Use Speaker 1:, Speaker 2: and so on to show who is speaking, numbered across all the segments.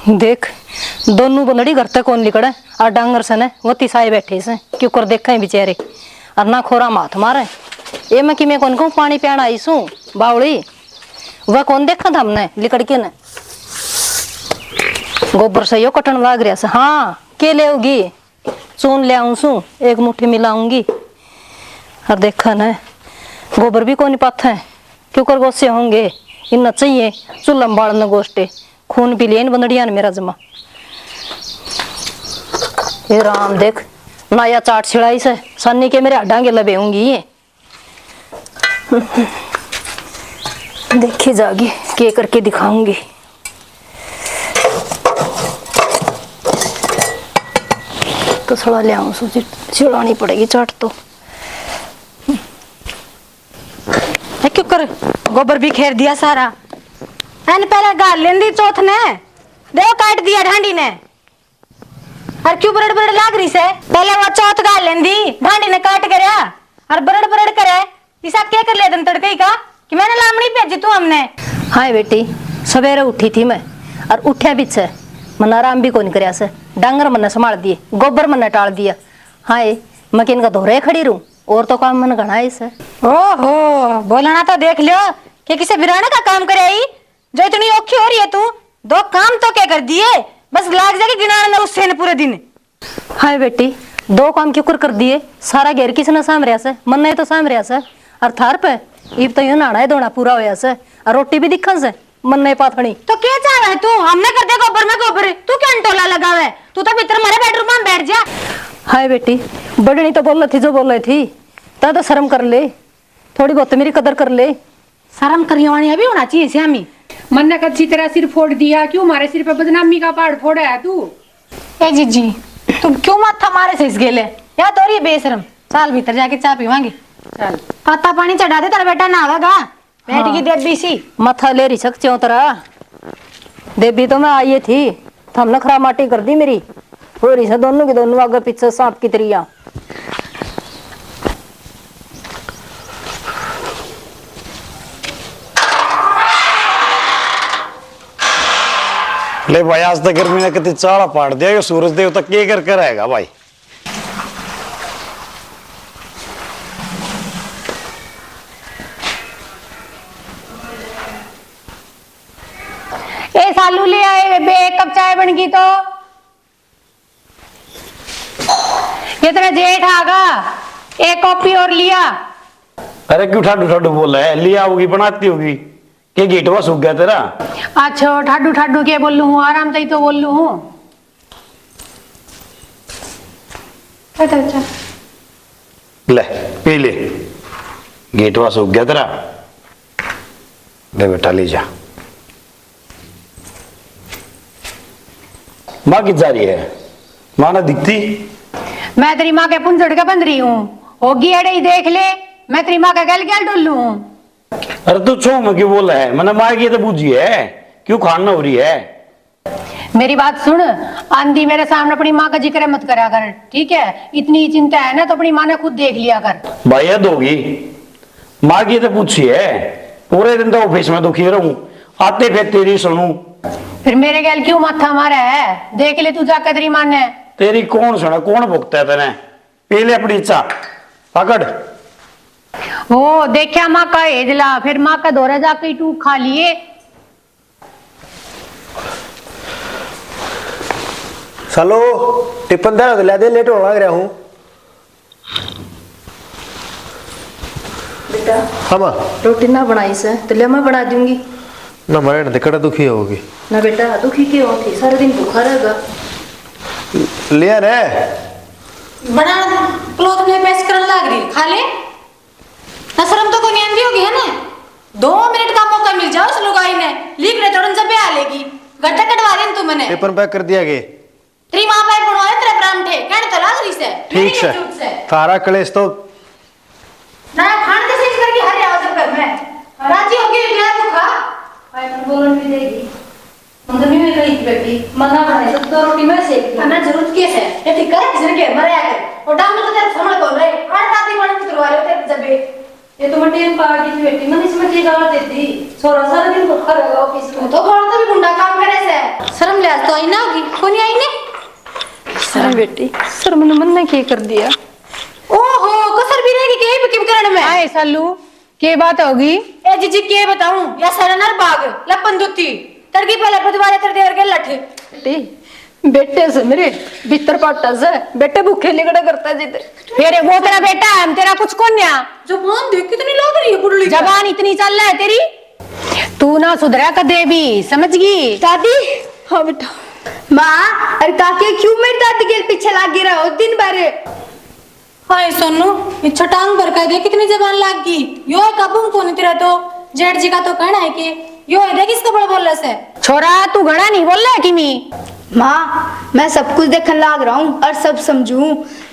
Speaker 1: देख दोनों बंदड़ी घर तक कौन निकले और डांगर से ने वो तिसाए बैठे से क्यों कर देखे बेचारे और ना खोरा माथ मारे ये मैं कि मैं कौन कहूँ पानी पियाना आई सू बावड़ी वह कौन देखा था हमने लिकड़ के ने गोबर से यो कटन लाग रहा से हाँ के ले चून ले आऊं सू एक मुट्ठी मिलाऊंगी और देखा न गोबर भी कौन पाथा है क्यों कर गोसे होंगे इन चाहिए चूल्हा बाड़ने गोष्टे खून पी लिया इन बंदड़िया ने मेरा जमा ये राम देख नया चाट छिड़ाई से सन्नी के मेरे हड्डांगे लबे होंगी ये देखी जागी के करके दिखाऊंगी तो थोड़ा ले आऊं सूची छिड़ानी पड़ेगी चाट तो क्यों कर गोबर भी खेर दिया सारा एन पहले गाल लेंदी चौथ ने देव काट दिया ढांडी ने और क्यों बरड़ बरड़ लाग रही से पहले वो चौथ गाल लेंदी ढांडी ने काट करया और बरड़ बरड़ करे इसा क्या कर ले दन तड़के का कि मैंने लामड़ी भेजी तू हमने हाय बेटी सवेरे उठी थी मैं और उठ्या पीछे मन आराम भी कौन करया से डांगर मन संभाल दिए गोबर मन टाल दिया हाय मकीन का धोरे खड़ी रहूं और तो काम मन घना इसे ओहो बोलना तो देख लो कि किसे बिराने का काम करे आई जो इतनी औखी हो रही है तू दो काम तो क्या कर दिए बस लाग जाके गिनाने उससे न पूरे दिन हाय बेटी दो काम क्यों कर दिए सारा घेर किसने साम रहा से मन नहीं तो साम रहा से और थार पे इब तो यूं नाना है दोना पूरा होया से और रोटी भी दिखन से मन नहीं पाथनी तो क्या चाह है तू हमने कर दे गोबर में गोबर तू क्या टोला लगावे तू तो भीतर हमारे बेडरूम में बैठ जा हाय बेटी बड़नी तो बोल रही थी जो बोल रही थी तो शर्म कर ले थोड़ी बहुत मेरी कदर कर ले शर्म करियावानी अभी होना चाहिए श्यामी
Speaker 2: मन ने कच्ची तेरा सिर फोड़ दिया क्यों हमारे सिर पे बदनामी का पहाड़ फोड़ा है तू
Speaker 1: ए जीजी तुम क्यों माथा मारे से इस गेले या तो रही बेशरम साल भीतर जाके चाय पीवांगे चल पत्ता पानी चढ़ा दे तेरा बेटा नहावेगा बैठ की देवी सी माथा ले रही सक चौतरा देवी तो मैं आई थी हमने खराब माटी कर दी मेरी हो रही से दोनों के दोनों आगे पीछे सांप की तरिया
Speaker 3: ले भाई आज तक गर्मी ने कितनी चाड़ा पाड़ दिया ये सूरज देवता क्या कर रहेगा भाई
Speaker 1: ए सालू ले आए बे एक कप चाय बन गई तो ये तेरा जेठ आगा एक कॉपी और लिया
Speaker 3: अरे क्यों ठाडू ठाडू बोल रहा है लिया होगी बनाती होगी के गेटवा सूख गया तेरा
Speaker 2: अच्छा ठाडू ठाडू के बोल लू हूँ आराम से तो बोल लू हूँ
Speaker 1: अच्छा
Speaker 3: ले पी ले गेटवा सूख गया तेरा ले बेटा ले जा माँ कित जा रही है माँ ना दिखती
Speaker 2: मैं तेरी माँ के पुंजड़ के बन रही हूँ होगी अड़े ही देख ले मैं तेरी माँ का गल गल डुल लू हूँ
Speaker 3: अरे तू छो मैं क्यों बोल रहा है मैंने माँ की तो बूझी है क्यों खाना हो रही है
Speaker 2: मेरी बात सुन आंधी मेरे सामने अपनी माँ का जिक्र मत करा कर ठीक है इतनी चिंता है ना तो अपनी माँ ने खुद देख लिया कर
Speaker 3: भाई हद होगी माँ की तो पूछी है पूरे दिन तो ऑफिस में दुखी रहूं आते फिर तेरी सुनूं
Speaker 2: फिर मेरे गैल क्यों माथा मारा है देख ले तू जाकर तेरी माँ ने
Speaker 3: तेरी कौन सुना कौन भुगता है तेने पी ले अपनी इच्छा पकड़
Speaker 2: ओ देखा माँ का हेजला फिर माँ का दौरा जाके टूक खा लिए
Speaker 4: सालो टिफिन दे ले दे लेट होने लग रहा हूँ
Speaker 1: बेटा
Speaker 4: हाँ माँ
Speaker 1: रोटी ना बनाई से तो ले मैं बना दूंगी
Speaker 4: ना मारे न कड़ा दुखी होगी
Speaker 1: ना बेटा दुखी क्यों होती सारा दिन भूखा रहेगा
Speaker 4: लिया रे
Speaker 1: बना क्लोथ में पेश करने लग रही खा ले ना शर्म तो कोई नहीं होगी है ना 2 मिनट का मौका मिल जाओ उस लुगाई ने लीक रे तोड़न जब आ लेगी गट्टा कटवा देन तू मने
Speaker 4: टिफिन पैक कर दिया गे
Speaker 1: तेरी मां पैक बनवाए तेरे परांठे कहने तो लाग रही से
Speaker 4: ठीक से तारा कलेश तो
Speaker 1: ना खान दे सेज करके हर आवाज कर मैं राजी हो गई बिना तू खा भाई मन बोलन भी देगी मंदिर में गई थी बेटी मना बनाए सब तो रोटी में सेक हमें जरूरत कैसे है ये ठीक कर किसी के मरे आकर और डाम तो तेरे समझ बोल रहे हर दादी मन की तुरवा रहे तेरे जबे ये तो मटे पार्टी की बेटी मन इसमें की गाल देती सोरा सारा दिन भूखा रहेगा ऑफिस में तो घर तो भी गुंडा काम करे से शर्म ले तो आई ना होगी, कौन आई ने?
Speaker 2: अरे बेटी सर मैंने मन ने क्या कर दिया।
Speaker 1: ओहो कसर भी रहेगी के भी किम करने में।
Speaker 2: आए सालू के बात होगी।
Speaker 1: ए जीजी के बताऊं या सरनर बाग लपन दुती तड़की पहले बुधवार कर देर के लठ
Speaker 2: बेटी बेटे से मेरे भीतर पाटा से बेटे भूखे लिगड़ा करता जीते फिर वो तेरा बेटा है, हम तेरा कुछ कौन या।
Speaker 1: जबान देख कितनी लग रही है बुढ़ली।
Speaker 2: जबान इतनी चल रहा है तेरी, तू ना सुधरा कदे भी, समझ गई
Speaker 5: दादी।
Speaker 2: हाँ बेटा।
Speaker 5: माँ अरे काके क्यों मेरी दादी के पीछे लागे रहो दिन भर।
Speaker 1: हाय सोनू ये छटांग भर कर दे कितनी जबान लाग गई। यो है काबू को नहीं तेरा तो जेठ जी का तो कहना है कि यो है देख इसको बड़ा बोल से।
Speaker 2: छोरा तू घड़ा नहीं बोल रहा किमी।
Speaker 5: माँ मैं सब कुछ देखने लाग रहा हूँ और सब समझू।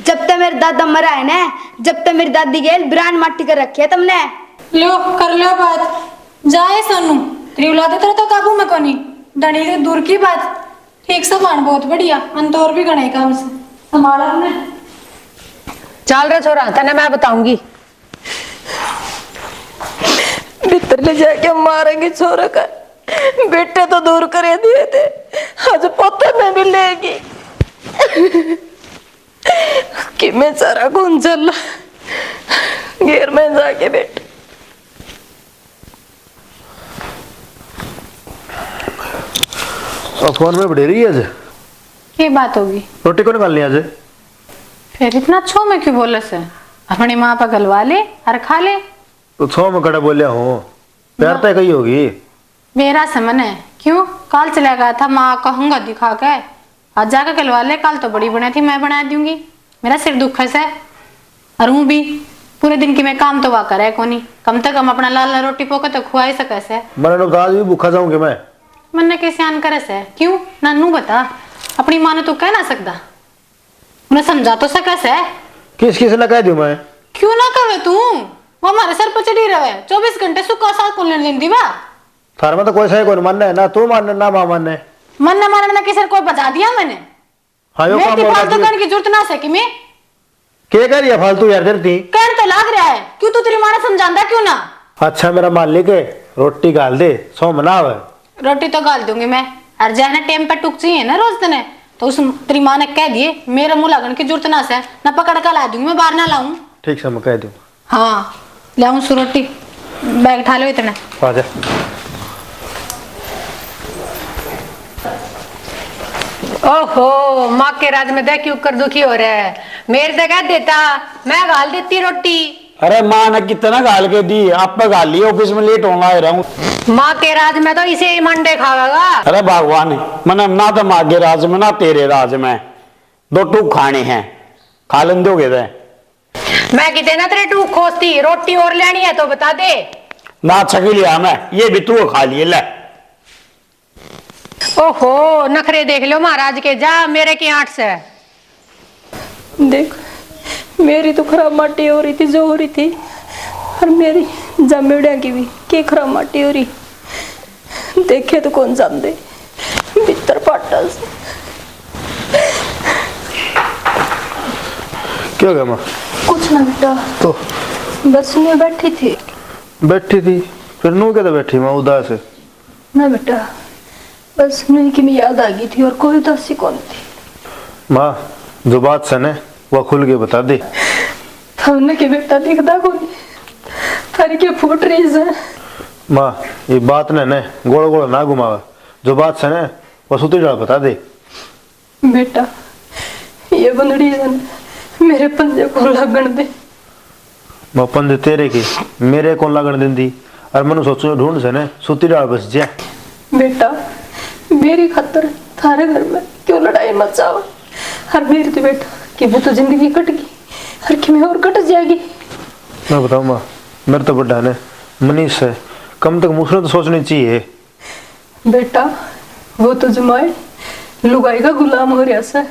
Speaker 5: जब तक मेरे दादा मरा है ना, जब तक मेरी दादी गेल ब्रांड माटी कर रखी है तुमने।
Speaker 1: लो कर लो बात जाए सोनू तेरी औलाद तेरा तो काबू में कोनी डणी के दूर की बात। ठीक सामान बहुत बढ़िया अंतौर भी गणे काम से संभाला ने।
Speaker 2: चल रहा छोरा तने मैं बताऊंगी।
Speaker 6: भीतर ले जाके मारेंगे छोरा का। बेटे तो दूर करे दिए थे, आज पोते में भी लेगी कि मैं सारा कौन चल घेर में जाके बैठ।
Speaker 4: और फोन में बढ़े रही है आज।
Speaker 2: क्या बात होगी?
Speaker 4: रोटी कौन निकालनी आज?
Speaker 2: फिर इतना छो में क्यों बोले से? अपनी माँ पर गलवा ले और खा ले।
Speaker 4: तो छो में कड़ा बोलिया हूँ, प्यार तय कही होगी।
Speaker 2: मेरा समन है क्यों काल चला गया था माँ कहूंगा दिखा के आज जाकर गलवा ले। काल तो बड़ी बना थी मैं बना दूंगी, मेरा सिर दुख है और हूँ भी पूरे दिन की मैं काम तो वाह करे कोनी, कम से कम अपना लाल रोटी पोके तो खुआ ही सके से।
Speaker 4: मैंने तो आज भी भूखा जाऊंगी मैं।
Speaker 2: मन कैसे आन करे से क्यों नानू बता अपनी माँ ने तो कह ना सकता, उन्हें समझा तो सके से।
Speaker 4: किस किस ने कह दूं मैं?
Speaker 2: क्यों ना कहे तू, वो हमारे सर पर चढ़ी रहे 24 घंटे सुखा साथ कौन लेने देती बा।
Speaker 4: थार में तो कोई सही कोई मानना है ना, तू मानना ना मां मानना है।
Speaker 2: मन न मारने ना किसी को बचा दिया मैंने।
Speaker 4: हाँ यो काम
Speaker 2: मैं फालतू करने की जरूरत ना सकी मैं।
Speaker 4: क्या कर रही है फालतू यार तेरी?
Speaker 2: कहन तो लाग रहा है क्यों तू तेरी माँ ने समझाता क्यों ना।
Speaker 4: अच्छा मेरा मान ले के रोटी गाल दे सो मना है।
Speaker 2: रोटी तो गाल दूंगी मैं और जाना टाइम पर टुक चाहिए ना रोज तने तो उस तेरी माँ ने कह दिए मेरा मुंह लगन की जरूरत ना से ना पकड़ कर ला दूंगी मैं बाहर ना लाऊं।
Speaker 4: ठीक से मैं कह दूं।
Speaker 2: हाँ लाऊं सु रोटी बैग उठा लो इतने।
Speaker 4: आ जा।
Speaker 2: ओहो माँ के राज में देख क्यों कर दुखी हो रहा है, मेरे से कह देता मैं गाल देती रोटी।
Speaker 7: अरे माँ ने कितना गाल के दी, आप पे गाल ली, ऑफिस में लेट होना रहा हूँ।
Speaker 2: माँ के राज में तो इसे ही मंडे खावेगा।
Speaker 7: अरे भगवान मैंने ना तो माँ के राज में ना तेरे राज में दो टूक खाने हैं, खा लें दोगे थे।
Speaker 2: मैं कितने ना तेरे टूक खोजती, रोटी और लेनी है तो बता दे।
Speaker 7: ना अच्छा के लिया मैं ये भी तू खा लिए ले।
Speaker 2: ओहो नखरे देख लो महाराज के, जा मेरे की आंट से।
Speaker 6: देख मेरी तो खराब माटी हो रही थी जो हो रही थी, और मेरी जमेड़िया की भी क्या खराब माटी हो रही। देखे तो कौन जान दे भीतर पाटा से।
Speaker 4: क्या गया माँ?
Speaker 6: कुछ ना बेटा,
Speaker 4: तो
Speaker 6: बस मैं बैठी थी।
Speaker 4: बैठी थी फिर नू क्या बैठी माँ उदास है?
Speaker 6: ना बेटा बस नहीं कि मैं याद आ गई थी और कोई उदासी कौन थी।
Speaker 4: माँ जो बात से ने वो खुल के बता दे।
Speaker 6: हमने के बेटा दिखता कौन थारी के फूट रही है।
Speaker 4: माँ ये बात ने गोड़ गोड़ ना घुमावा, जो बात से ने वो सुती डाल बता दे।
Speaker 6: बेटा ये बंदड़ी है मेरे पंजे को लगन दे।
Speaker 4: मैं पंजे तेरे की मेरे को लगन देंदी और मनु सोचो ढूंढ से ने सुती डाल बस जा।
Speaker 6: बेटा मेरी खातर थारे घर में क्यों लड़ाई मचाओ, और मेरी तो बेटा कि वो तो जिंदगी कट गई हर की में और कट जाएगी।
Speaker 4: मैं बताऊँ माँ मेरे तो बड़ा ने मनीष है, कम तक मुझे तो सोचनी चाहिए।
Speaker 6: बेटा वो तो जमाए लुगाई का गुलाम हो रहा से,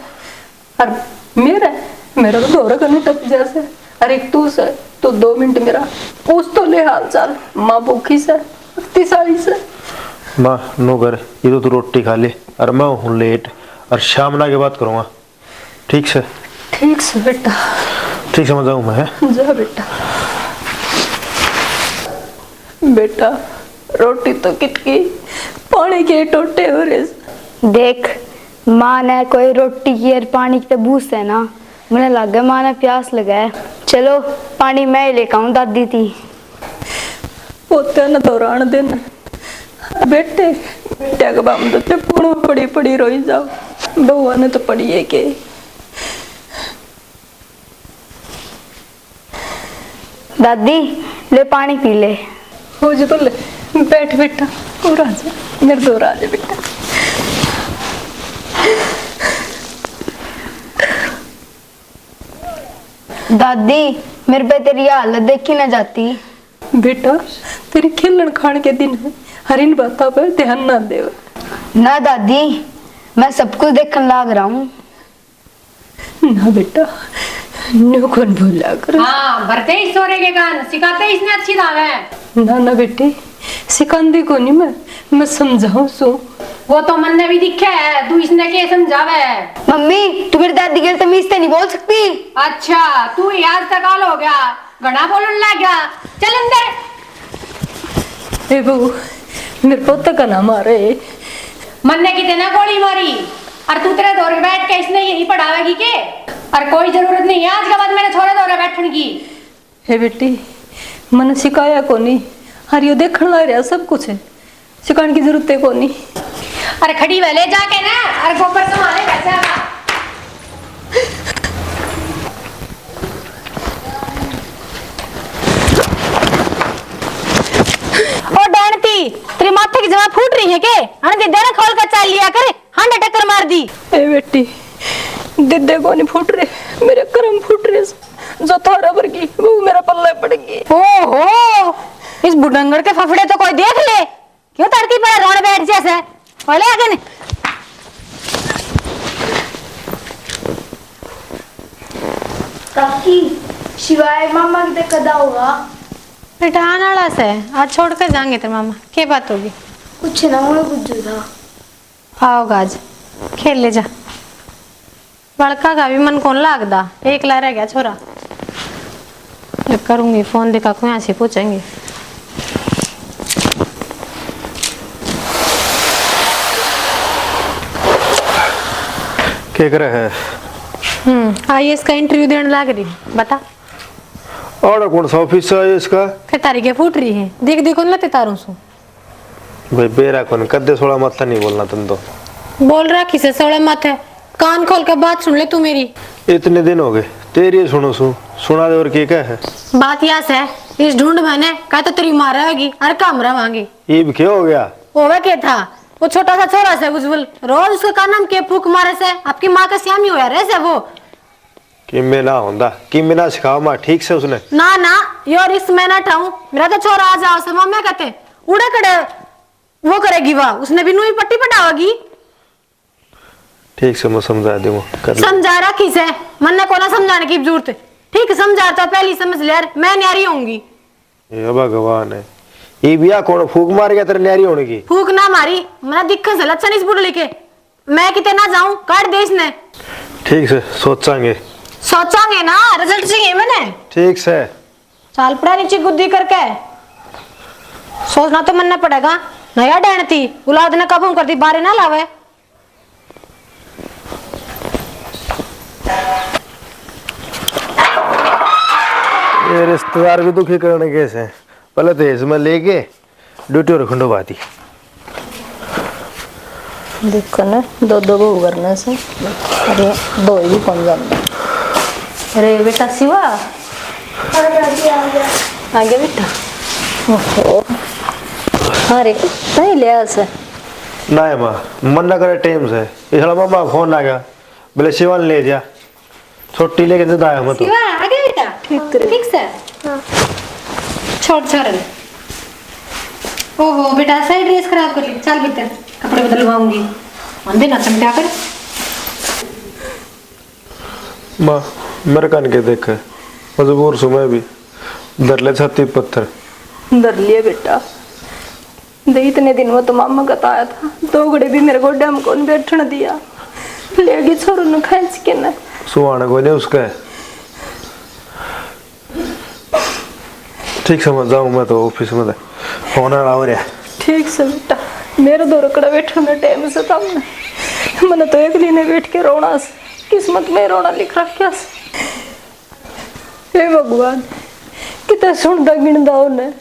Speaker 6: और मेरा तो दौरा करने टप जैसे। और एक तू से तो 2 मिनट मेरा पूछ तो ले हाल चाल, माँ भूखी से अक्ति साड़ी से।
Speaker 4: माँ नो कर ये तो तू रोटी खा ले और मैं हूँ लेट, और शाम ना के बात करूँगा ठीक से?
Speaker 6: ठीक से बेटा।
Speaker 4: ठीक समझ जाऊँ मैं।
Speaker 6: जा बेटा। बेटा रोटी तो कितकी पानी के टोटे हो रहे,
Speaker 5: देख माँ ने कोई रोटी की और पानी की तो बूस है ना, मुझे लगे माँ ने प्यास लगाए। चलो पानी मैं ही लेकर आऊँ दादी थी।
Speaker 6: पोते न दौरान दिन बेटे बेटे के बाम तो पूर्ण पड़ी पड़ी रोई जाओ, बउआ ने तो पड़ी है के।
Speaker 5: दादी ले पानी पी ले।
Speaker 6: हो जो तो ले, बैठ बेटा और आजा मेरे दौर आ जा बेटा।
Speaker 5: दादी मेरे पे तेरी हालत देखी ना जाती।
Speaker 6: बेटा तेरे खेलन खान के दिन है, हर इन बातों पर ध्यान ना दे।
Speaker 5: ना दादी मैं सब कुछ देखने लाग रहा हूँ।
Speaker 6: ना बेटा न्यू कौन भूला कर।
Speaker 2: हाँ भरते ही सोरे के गान सिखाते ही इसने अच्छी दाव है।
Speaker 6: ना ना बेटे सिखांदी को नहीं, मैं समझाऊं सो।
Speaker 2: वो तो मन ने भी दिखा है, तू इसने के समझावे।
Speaker 5: मम्मी तू मेरी दादी के तमीज से नहीं बोल सकती।
Speaker 2: अच्छा तू ही आज तक आल हो गया, घना बोलने लग गया। चल अंदर।
Speaker 6: ए बहू मेरे पोते का नाम आ रहे।
Speaker 2: मन ने कितने गोली मारी और तू तेरे दौर में बैठ के इसने यही पढ़ावेगी के? और कोई जरूरत नहीं है आज के बाद मेरे छोरे दौरे बैठने की।
Speaker 6: हे बेटी मन सिखाया को नहीं, हर यो देखने लग रहा सब कुछ है, सिखाने की जरूरत है को नहीं।
Speaker 2: अरे खड़ी वाले जाके ना और गोबर संभाले कैसे आगा।
Speaker 1: ओ डांटती तेरी माथे की जमा फूट रही है के? अरे देना खोल कर चाल लिया कर, हांडा टक्कर मार दी।
Speaker 6: ए बेटी दिद्दे को नहीं फूट रहे, मेरे कर्म फूट रहे, जो थारा भर की वो मेरा पल्ले पड़ गई।
Speaker 1: ओहो इस बुढ़ंगड़ के फफड़े तो कोई देख ले, क्यों धरती पर रोने बैठ जैसे बोले आगे ने।
Speaker 5: काकी शिवाय मामा की कदा होगा।
Speaker 2: बेटा आने वाला से आज छोड़ कर जाएंगे तेरे मामा। क्या बात होगी?
Speaker 5: कुछ ना मुझे बुझू था।
Speaker 2: आओगा आज खेल ले जा। बड़का का भी मन कौन लागदा, एक ला रह गया छोरा। मैं करूंगी फोन दिखा को यहाँ से पूछेंगे।
Speaker 4: क्या कर रहा है?
Speaker 2: IAS का इंटरव्यू देने लग रही, बता।
Speaker 4: और कौन सा ऑफिस है इसका?
Speaker 2: फिर तारीखें फूट रही है, देख देखो ना तारों सु।
Speaker 4: भाई बेरा कौन कद्दे सोड़ा मतलब नहीं बोलना तुम तो।
Speaker 2: बोल रहा किसे सोड़ा मत है, कान खोल कर बात सुन ले तू मेरी।
Speaker 4: इतने दिन हो गए तेरी सुनो सुना दे और क्या है?
Speaker 2: बात यहाँ से इस ढूंढ मैंने कहा तो तेरी माँ रहेगी और काम रवांगी।
Speaker 4: ये भी क्या हो गया?
Speaker 2: ओवे क्या था वो छोटा सा छोरा से उज्जवल, रोज उसका का नाम के फूक मारे से आपकी माँ का श्यामी होया रहे से वो।
Speaker 4: कि मैं ना होंदा कि मैं ना सिखाओ माँ ठीक से उसने।
Speaker 2: ना ना यो रिस्क मैं ना उठाऊं, मेरा तो छोरा आ जाओ से मम्मी कहते उड़े कड़े वो करेगी वाह, उसने भी नई पट्टी पटावेगी।
Speaker 4: ठीक से मैं समझा दूंगा।
Speaker 2: समझा रखी से मन ने कोना समझाने की जरूरत। ठीक समझा तो पहली समझ ले यार, मैं न्यारी होंगी।
Speaker 4: ये भगवान है, ये बिया कौन फूक मार गया तेरे न्यारी होने की?
Speaker 2: फूक ना मारी, मेरा दिक्कत से लच्छन इस बुढ़ लेके मैं कितने ना जाऊं काट दे इसने।
Speaker 4: ठीक से सोचांगे
Speaker 2: सोचांगे ना, रिजल्ट चाहिए मैंने।
Speaker 4: ठीक से
Speaker 2: चाल पड़ा नीचे गुद्दी करके सोचना तो मन न पड़ेगा। नया डैनती औलाद ने कब कर दी बारे ना लावे।
Speaker 4: ये रिश्तेदार भी दुखी करने कैसे? पहले तो इसमें लेके ड्यूटी और खंडो बाती
Speaker 6: देखो ना दो दो बहू करने से, अरे दो ही कौन जानता। अरे बेटा शिवा आ गया बेटा। ओहो अरे नहीं ले से
Speaker 4: ना है माँ मन ना करे टाइम से इस मामा फोन आ गया बोले शिवन ले जा छोटी लेके जब आया मैं तो।
Speaker 2: आ गया बेटा ठीक से छोड़ छोड़। ओहो बेटा सही ड्रेस खराब कर ली, चल भीतर कपड़े बदलवाऊंगी। अंधे ना चमटा कर।
Speaker 4: माँ मेरे कान के देख मजबूर सुबह भी दर ले छाती पत्थर
Speaker 6: डर लिए बेटा। दे इतने दिन वो तो मामा बताया था, दो घड़े भी मेरे गोड्डे में कौन बैठने दिया, लेगी छोरू ने खींच के ना
Speaker 4: सुहाना कोई नहीं उसका है। ठीक समझ जाऊँ मैं तो ऑफिस में फोन आ रहा।
Speaker 6: ठीक से बेटा मेरे दो रकड़ा बैठने टाइम से तब मैंने तो अगली ने बैठ के रोना से, किस्मत में रोना लिख रखा से। हे भगवान, कितना सुनता गिनता उन्हें,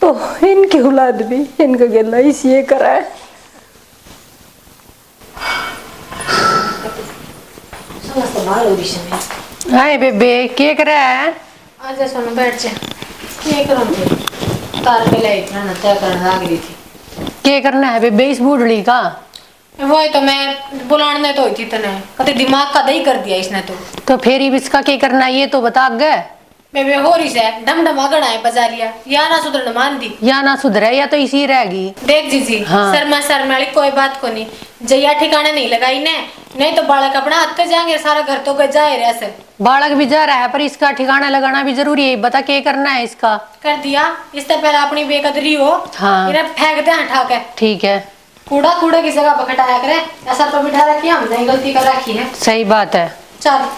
Speaker 6: तो इनकी औलाद भी इनका गिला इसी करा है।
Speaker 2: हाय बेबे, क्या कर रहा है?
Speaker 1: आजा सोनू बैठ जा। ये करो तार पे ले इतना ना तय करने आ गई थी।
Speaker 2: क्या करना है बेबे इस बूढ़ड़ी का?
Speaker 1: वही तो मैं बुलाने तो हुई थी तने, कते दिमाग का दही कर दिया इसने
Speaker 2: तो फिर इसका क्या करना है ये तो बता गे।
Speaker 1: बेबे हो रही से डम डम आगड़ आए बजा लिया, या ना सुधरने मान दी।
Speaker 2: या ना सुधरे या तो इसी रहेगी।
Speaker 1: देख जीजी,
Speaker 2: हाँ।
Speaker 1: शर्मा वाली कोई बात को नहीं, जया ठिकाने नहीं लगाई ने, नहीं तो बालक अपना हाथ के जाएंगे, सारा घर तो जाए रहा से।
Speaker 2: बालक भी जा रहा है पर इसका ठिकाना लगाना भी जरूरी है। बता क्या करना है इसका?
Speaker 1: कर दिया, इससे पहले अपनी बेकदरी हो,
Speaker 2: हाँ।
Speaker 1: इन्हें फेंक दे हटा के।
Speaker 2: ठीक है,
Speaker 1: कूड़ा कूड़ा की जगह पकड़ाया करे, ऐसा तो बिठा रखी हमने गलती कर रखी है।
Speaker 2: सही बात है।
Speaker 1: चल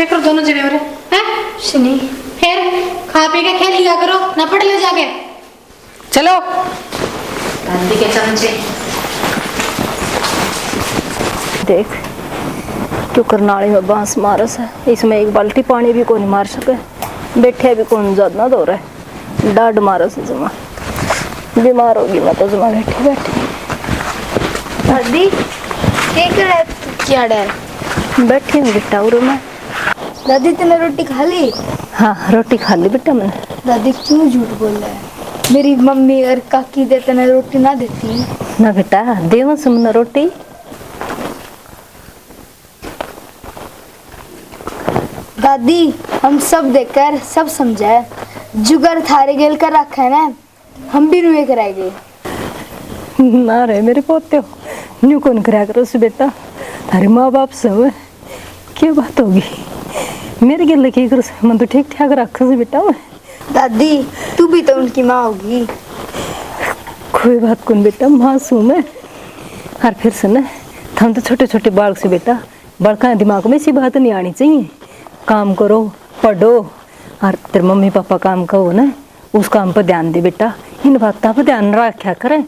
Speaker 1: करो दोनों जने हैं
Speaker 5: सुनी
Speaker 1: फिर खा पी के खेल लिया करो ना, पढ़ ले जाके।
Speaker 2: चलो
Speaker 1: दादी के चमचे
Speaker 6: देख क्यों करनाली में बांस मारस है, इसमें एक बाल्टी पानी भी कौन मार सके, बैठे भी कौन ज्यादा दो रहा है, डाड मारस है जमा, बीमार होगी मैं तो जमा बैठी बैठी।
Speaker 5: दादी क्या डर?
Speaker 6: बैठी हूँ बेटा और मैं।
Speaker 5: दादी तूने रोटी खा ली?
Speaker 6: हाँ रोटी खा ली बेटा मैंने।
Speaker 5: दादी क्यों झूठ बोल रहा है? मेरी मम्मी और काकी दे तने रोटी ना देती?
Speaker 6: ना बेटा देव सुमन रोटी।
Speaker 5: दादी हम सब देखकर सब समझाए, जुगर थारे गेल कर रखा है ना, हम भी रुए कराएंगे।
Speaker 6: ना रे मेरे पोते हो, न्यू कौन कराया करो से बेटा, थारे माँ बाप सब क्या बात होगी, मेरे गिल की करो से, मन तो ठीक ठाक रखा से बेटा मैं।
Speaker 5: दादी तू भी तो उनकी माँ होगी।
Speaker 6: कोई बात कौन बेटा, मासूम है। और फिर से ना हम तो छोटे छोटे बालक से बेटा, बड़का दिमाग में ऐसी बात नहीं आनी चाहिए। काम करो, पढ़ो, और तेरे मम्मी पापा काम करो ना, उस काम पर ध्यान दे बेटा, इन बातों पर ध्यान रखा करें।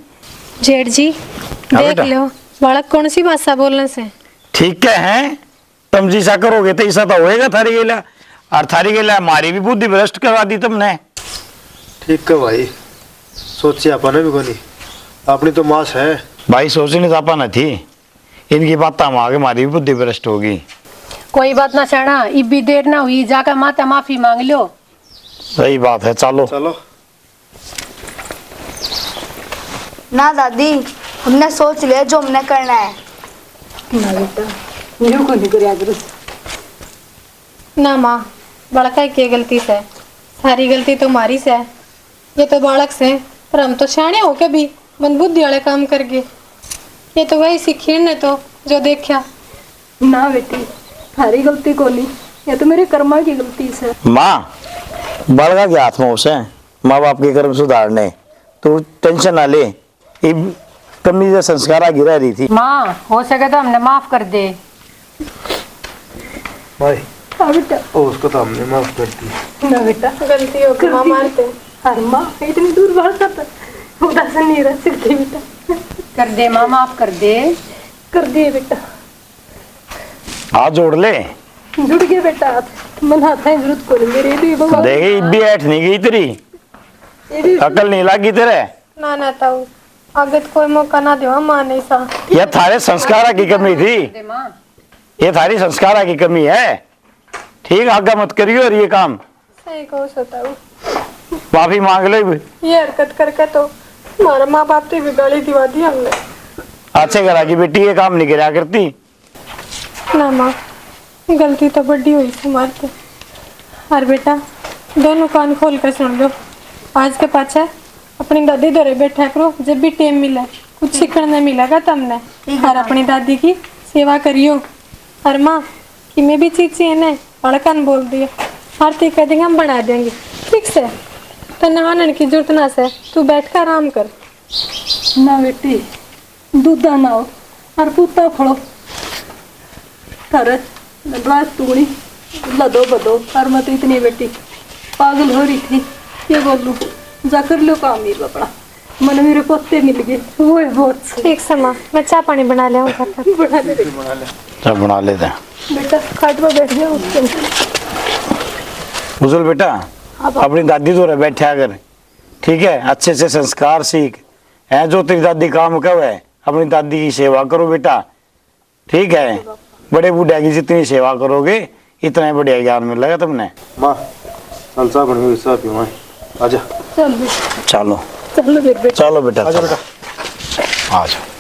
Speaker 2: जेठ जी देख
Speaker 3: बेटा।
Speaker 2: लो बालक कौन सी भाषा बोलने से।
Speaker 3: ठीक है, तुम जैसा करोगे तो ऐसा तो होएगा थारी गेला, और थारी गेला हमारी भी बुद्धि भ्रष्ट करवा दी तुमने।
Speaker 4: ठीक है भाई, सोचिए अपन भी कोनी, अपनी तो मास है
Speaker 3: भाई सोचने जापा न थी, इनकी बात हम आगे हमारी भी बुद्धि भ्रष्ट होगी।
Speaker 2: कोई बात ना सहना, इब भी देर ना हुई, जाकर माता माफी मांग लो।
Speaker 3: सही बात है, चलो
Speaker 4: चलो।
Speaker 5: ना दादी हमने सोच लिया जो हमने करना है।
Speaker 6: ना बेटा न्यू को नहीं कराया करो।
Speaker 1: ना माँ, बड़का की गलती से, सारी गलती तो हमारी से है, ये तो बालक से, पर हम तो सियाने होके भी मंदबुद्धि वाले काम कर गए। ये तो वही सीखी ने तो जो देखा।
Speaker 6: ना बेटी थारी गलती को नहीं, ये तो मेरे कर्मा की गलती से।
Speaker 3: माँ बड़का के हाथ में उसे माँ बाप के कर्म सुधारने, तो टेंशन ना ले, इब कमी से संस्कार गिरा रही थी।
Speaker 2: माँ हो सके तो हमने माफ कर दे।
Speaker 4: भाई
Speaker 6: हाँ बेटा।
Speaker 4: ओ उसको तो हमने माफ कर दी।
Speaker 6: ना बेटा
Speaker 1: गलती हो गई, माँ मारते।
Speaker 6: हर माँ इतनी दूर भाग सकता, उदास नहीं रह सकती बेटा।
Speaker 2: कर दे माँ, माफ कर दे।
Speaker 6: कर दिए बेटा,
Speaker 3: हाथ जोड़ ले,
Speaker 6: जुड़ गए बेटा हाथ, मन हाथ है जरूरत को नहीं मेरे भी बाबा।
Speaker 3: देखे इब भी ऐठ नहीं गई तेरी,
Speaker 6: ये भी
Speaker 3: अकल नहीं लगी तेरे।
Speaker 1: ना ना ताऊ, आगे तो कोई मौका ना दो माँ नहीं सा।
Speaker 3: यह थारे संस्कार की कमी थी, ये थारी संस्कार की कमी है। ठीक आगे मत करियो और ये काम
Speaker 1: सही कहो सताऊ,
Speaker 3: माफी मांग लो।
Speaker 1: ये हरकत करके तो हमारा माँ बाप की भी गाली दिवा दी हमने।
Speaker 3: अच्छे करा की बेटी ये काम नहीं करा करती।
Speaker 1: ना माँ, गलती तो बड़ी हुई थी हमारे। और बेटा दोनों कान खोल कर सुन लो, आज के पाछे अपनी दादी दरे बैठा करो, जब भी टाइम मिले कुछ सीखने मिलेगा तुमने। और अपनी दादी की सेवा करियो। और माँ कि मैं भी चीज चाहिए ना, बड़कन बोल दिया, आरती कह देंगे हम बना देंगे। ठीक से तो नहाने की जरूरत ना से, तू बैठ कर आराम कर।
Speaker 6: ना बेटी दूधा ना हो और पूता फड़ो, थारे बड़ा तूड़ी लदो बदो और मत इतनी बेटी पागल हो रही थी, ये बोलूं जा कर लो काम ये अपना, मन मेरे पोते मिल गए, वो है बहुत सही।
Speaker 2: ठीक समा, मैं चाय पानी बना ले
Speaker 6: बना ले
Speaker 3: सब बना लेते हैं।
Speaker 6: बेटा, खाट पर बैठ जाओ उसके।
Speaker 3: बुजुर्ग बेटा, अपनी दादी तो रह बैठे अगर, ठीक है, अच्छे से संस्कार सीख है, जो तेरी दादी काम कब है, अपनी दादी की सेवा करो बेटा, ठीक है। बड़े बूढ़े की जितनी सेवा करोगे इतना ही बढ़िया ज्ञान मिलेगा तुमने।
Speaker 4: माँ कल साहब बन साहब पीऊँ मैं, आजा।
Speaker 6: चल
Speaker 3: चलो
Speaker 6: चलो मेरे बेटा,
Speaker 3: चलो बेटा,
Speaker 4: आजा बेटा।
Speaker 3: आ जाओ।